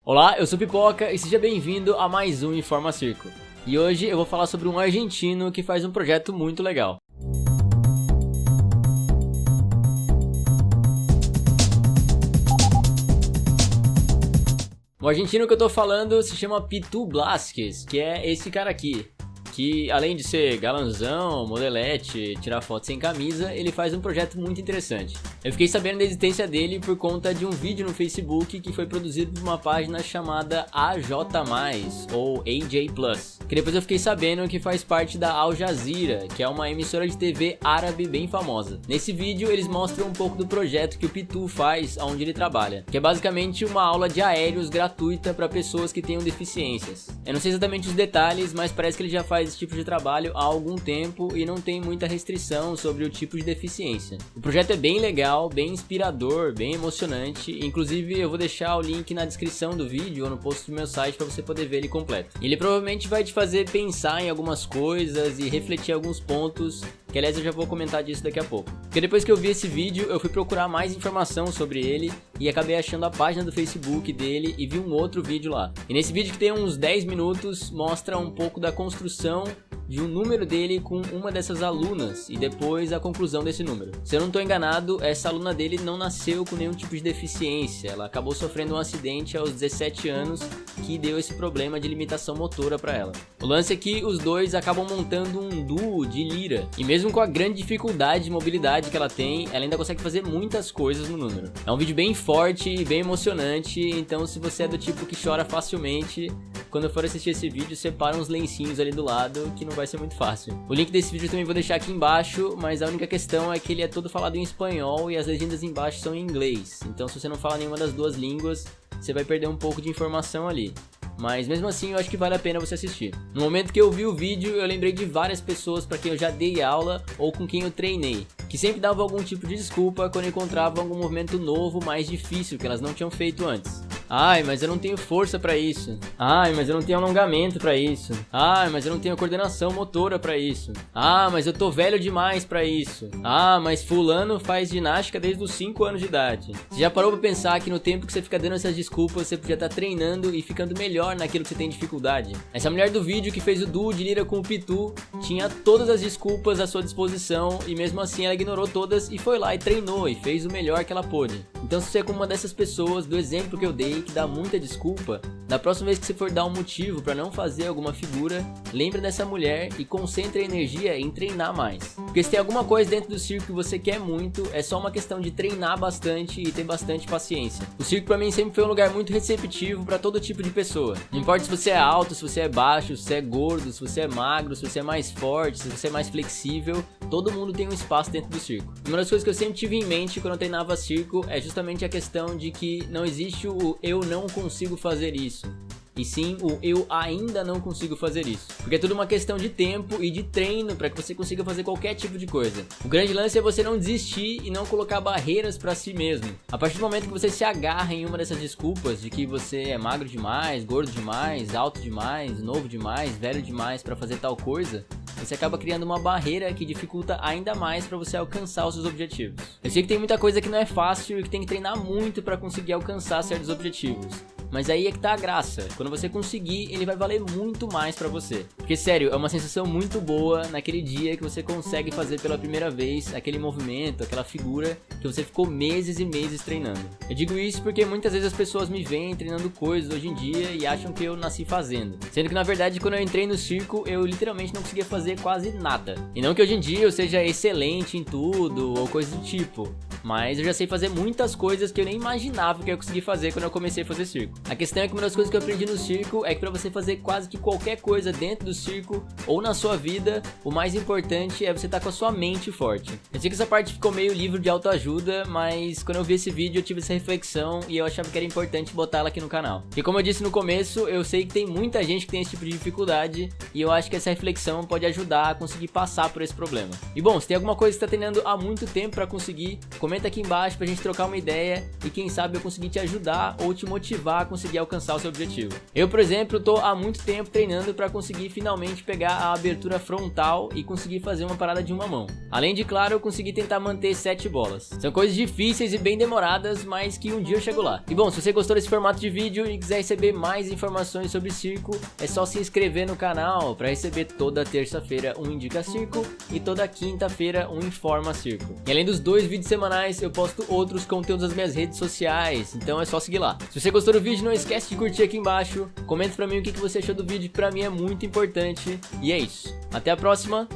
Olá, eu sou Pipoca e seja bem-vindo a mais um Informa Circo. E hoje eu vou falar sobre um argentino que faz um projeto muito legal. O argentino que eu tô falando se chama Pitu Blasquez, que é esse cara aqui. Que além de ser galanzão, modelete, tirar foto sem camisa, ele faz um projeto muito interessante. Eu fiquei sabendo da existência dele por conta de um vídeo no Facebook que foi produzido por uma página chamada AJ+, ou AJ+, que depois eu fiquei sabendo que faz parte da Al Jazeera, que é uma emissora de TV árabe bem famosa. Nesse vídeo eles mostram um pouco do projeto que o Pitu faz onde ele trabalha, que é basicamente uma aula de aéreos gratuita para pessoas que tenham deficiências. Eu não sei exatamente os detalhes, mas parece que ele já faz esse tipo de trabalho há algum tempo e não tem muita restrição sobre o tipo de deficiência. O projeto é bem legal, bem inspirador, bem emocionante, inclusive eu vou deixar o link na descrição do vídeo ou no post do meu site para você poder ver ele completo. Ele provavelmente vai te fazer pensar em algumas coisas e refletir alguns pontos, que aliás eu já vou comentar disso daqui a pouco. Porque depois que eu vi esse vídeo eu fui procurar mais informação sobre ele e acabei achando a página do Facebook dele e vi um outro vídeo lá. E nesse vídeo, que tem uns 10 minutos, mostra um pouco da construção de um número dele com uma dessas alunas e depois a conclusão desse número. Se eu não estou enganado, essa aluna dele não nasceu com nenhum tipo de deficiência, ela acabou sofrendo um acidente aos 17 anos que deu esse problema de limitação motora para ela. O lance é que os dois acabam montando um duo de lira, e mesmo com a grande dificuldade de mobilidade que ela tem, ela ainda consegue fazer muitas coisas no número. É um vídeo bem forte e bem emocionante, então se você é do tipo que chora facilmente, quando for assistir esse vídeo, separa uns lencinhos ali do lado, que não vai ser muito fácil. O link desse vídeo eu também vou deixar aqui embaixo, mas a única questão é que ele é todo falado em espanhol e as legendas embaixo são em inglês. Então se você não fala nenhuma das duas línguas, você vai perder um pouco de informação ali. Mas mesmo assim eu acho que vale a pena você assistir. No momento que eu vi o vídeo, eu lembrei de várias pessoas para quem eu já dei aula ou com quem eu treinei, que sempre davam algum tipo de desculpa quando encontravam algum movimento novo mais difícil que elas não tinham feito antes. Ai, mas eu não tenho força pra isso. Ai, mas eu não tenho alongamento pra isso. Ai, mas eu não tenho coordenação motora pra isso. Ah, mas eu tô velho demais pra isso. Ah, mas fulano faz ginástica desde os 5 anos de idade. Você já parou pra pensar que no tempo que você fica dando essas desculpas, você podia estar treinando e ficando melhor naquilo que você tem dificuldade? Essa mulher do vídeo que fez o duo de lira com o Pitu tinha todas as desculpas à sua disposição e mesmo assim ela ignorou todas e foi lá e treinou e fez o melhor que ela pôde. Então se você é como uma dessas pessoas, do exemplo que eu dei, que dá muita desculpa, da próxima vez que você for dar um motivo para não fazer alguma figura, lembre dessa mulher e concentre a energia em treinar mais. Porque se tem alguma coisa dentro do circo que você quer muito, é só uma questão de treinar bastante e ter bastante paciência. O circo para mim sempre foi um lugar muito receptivo para todo tipo de pessoa. Não importa se você é alto, se você é baixo, se você é gordo, se você é magro, se você é mais forte, se você é mais flexível, todo mundo tem um espaço dentro do circo. Uma das coisas que eu sempre tive em mente quando eu treinava circo é justamente a questão de que não existe o eu não consigo fazer isso, e sim o eu ainda não consigo fazer isso. Porque é tudo uma questão de tempo e de treino para que você consiga fazer qualquer tipo de coisa. O grande lance é você não desistir e não colocar barreiras para si mesmo. A partir do momento que você se agarra em uma dessas desculpas de que você é magro demais, gordo demais, alto demais, novo demais, velho demais para fazer tal coisa, você acaba criando uma barreira que dificulta ainda mais para você alcançar os seus objetivos. Eu sei que tem muita coisa que não é fácil e que tem que treinar muito para conseguir alcançar certos objetivos. Mas aí é que tá a graça. Quando você conseguir, ele vai valer muito mais pra você. Porque sério, é uma sensação muito boa naquele dia que você consegue fazer pela primeira vez aquele movimento, aquela figura que você ficou meses e meses treinando. Eu digo isso porque muitas vezes as pessoas me veem treinando coisas hoje em dia e acham que eu nasci fazendo. Sendo que na verdade quando eu entrei no circo, eu literalmente não conseguia fazer quase nada. E não que hoje em dia eu seja excelente em tudo ou coisa do tipo, mas eu já sei fazer muitas coisas que eu nem imaginava que eu ia conseguir fazer quando eu comecei a fazer circo. A questão é que uma das coisas que eu aprendi no circo é que pra você fazer quase que qualquer coisa dentro do circo ou na sua vida, o mais importante é você estar com a sua mente forte. Eu sei que essa parte ficou meio livro de autoajuda, mas quando eu vi esse vídeo eu tive essa reflexão e eu achava que era importante botar ela aqui no canal. E como eu disse no começo, eu sei que tem muita gente que tem esse tipo de dificuldade e eu acho que essa reflexão pode ajudar a conseguir passar por esse problema. E bom, se tem alguma coisa que você está treinando há muito tempo pra conseguir, comenta comenta aqui embaixo pra gente trocar uma ideia e quem sabe eu conseguir te ajudar ou te motivar a conseguir alcançar o seu objetivo. Eu, por exemplo, tô há muito tempo treinando pra conseguir finalmente pegar a abertura frontal e conseguir fazer uma parada de uma mão. Além de, claro, eu conseguir tentar manter 7 bolas. São coisas difíceis e bem demoradas, mas que um dia eu chego lá. E bom, se você gostou desse formato de vídeo e quiser receber mais informações sobre circo, é só se inscrever no canal para receber toda terça-feira um Indica Circo e toda quinta-feira um Informa Circo. E além dos 2 vídeos semanais, eu posto outros conteúdos nas minhas redes sociais, então é só seguir lá. Se você gostou do vídeo, não esquece de curtir aqui embaixo, comenta pra mim o que você achou do vídeo, que pra mim é muito importante. E é isso, até a próxima!